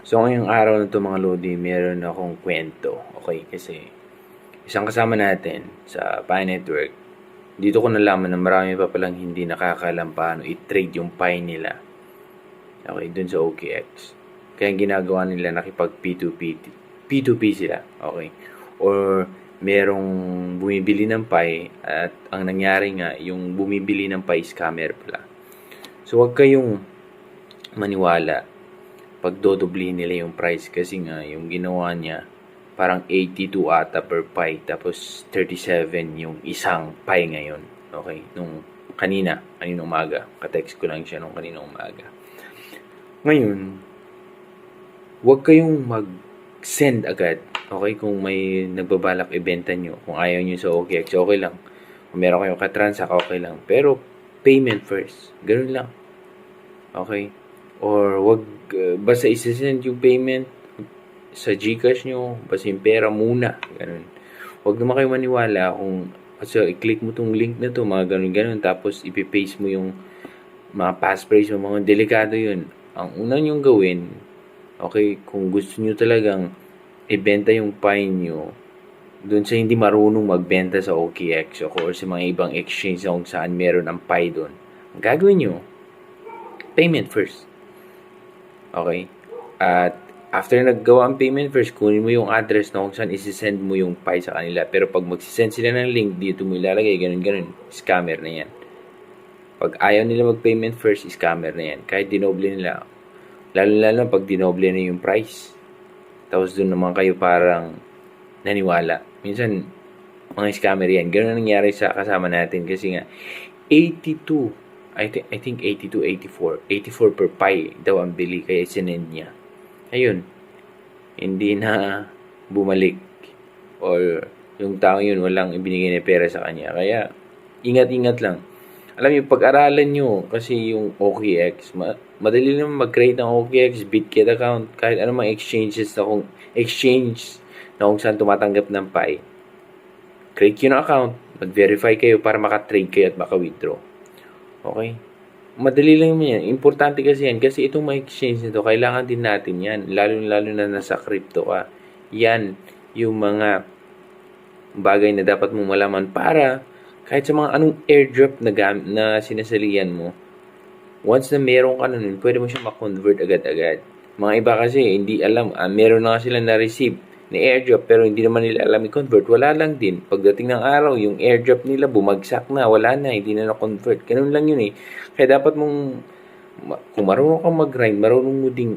So, ngayong araw na 'to mga lodi, meron akong kwento. Okay, kasi isang kasama natin sa Pi Network, dito ko nalaman na marami pa palang hindi nakakaalam paano i-trade yung Pi nila. Okay, dun sa OKX. Kaya ang ginagawa nila nakipag P2P sila. Okay. Or merong bumibili ng Pi at ang nangyari nga, yung bumibili ng Pi scammer pala. So, wag kayong maniwala pag dodoblihin nila yung price kasi nga yung ginawa niya parang 82 ata per pie tapos 37 yung isang pie ngayon. Okay, kaninang umaga, ka-text ko lang siya nung kaninang umaga. Ngayon, huwag kayong mag-send agad. Okay, kung may nagbabalak ibenta nyo, kung ayaw nyo sa OKX, okay lang. Kung meron kayong katransak, okay lang. Pero payment first. Ganun lang. Okay? Or wag basta isesend yung payment sa GCash nyo, basta yung pera muna. Ganun. Huwag naman kayo maniwala kung kasi i-click mo tong link na to, mga ganun-ganun, tapos ipipaste mo yung mga passphrase mo, mga delikado yun. Ang una nyong gawin, okay, kung gusto nyo talagang ibenta yung Pi nyo, doon sa hindi marunong magbenta sa OKX or sa mga ibang exchange na kung saan meron ang Pi doon, ang gagawin nyo, payment first. Okay? At after naggawa ang payment first, kunin mo yung address na kung saan isi-send mo yung Pi sa kanila. Pero pag magsisend sila ng link, dito mo ilalagay, ganun-ganun, scammer na yan. Pag ayaw nila mag-payment first, scammer na yan. Kahit dinoble nila. Lalo pag dinoble na yung price. Tapos doon naman kayo parang naniwala. Minsan, mga scammer yan. Ganun nangyari sa kasama natin kasi nga, 82, I think 82, 84. 84 per Pi daw ang bili kaya sinend niya. Ayun, hindi na bumalik. Or yung tao yun, walang ibinigay na pera sa kanya. Kaya, ingat-ingat lang. Alam niyo, pag-aralan nyo kasi yung OKX, madali naman mag-create ng OKX, Bitkit account, kahit anong mga exchange na kung saan tumatanggap ng Pi. Create yun ng account, mag-verify kayo para maka-trade kayo at maka-withdraw. Okay? Madali lang yan. Importante kasi yan. Kasi itong mga exchange nito, kailangan din natin yan. Lalo na nasa crypto ka. Yan yung mga bagay na dapat mong malaman para kahit sa mga anong airdrop na sinasalihan mo, once na meron ka nun, pwede mo siya ma-convert agad-agad. Mga iba kasi, hindi alam, meron na nga sila na-receive ni airdrop pero hindi naman nila alam i-convert, wala lang din. Pagdating ng araw, yung airdrop nila bumagsak na, wala na, hindi na na-convert. Ganun lang yun eh. Kaya dapat mong, kung marunong kang mag-grind, marunong mo ding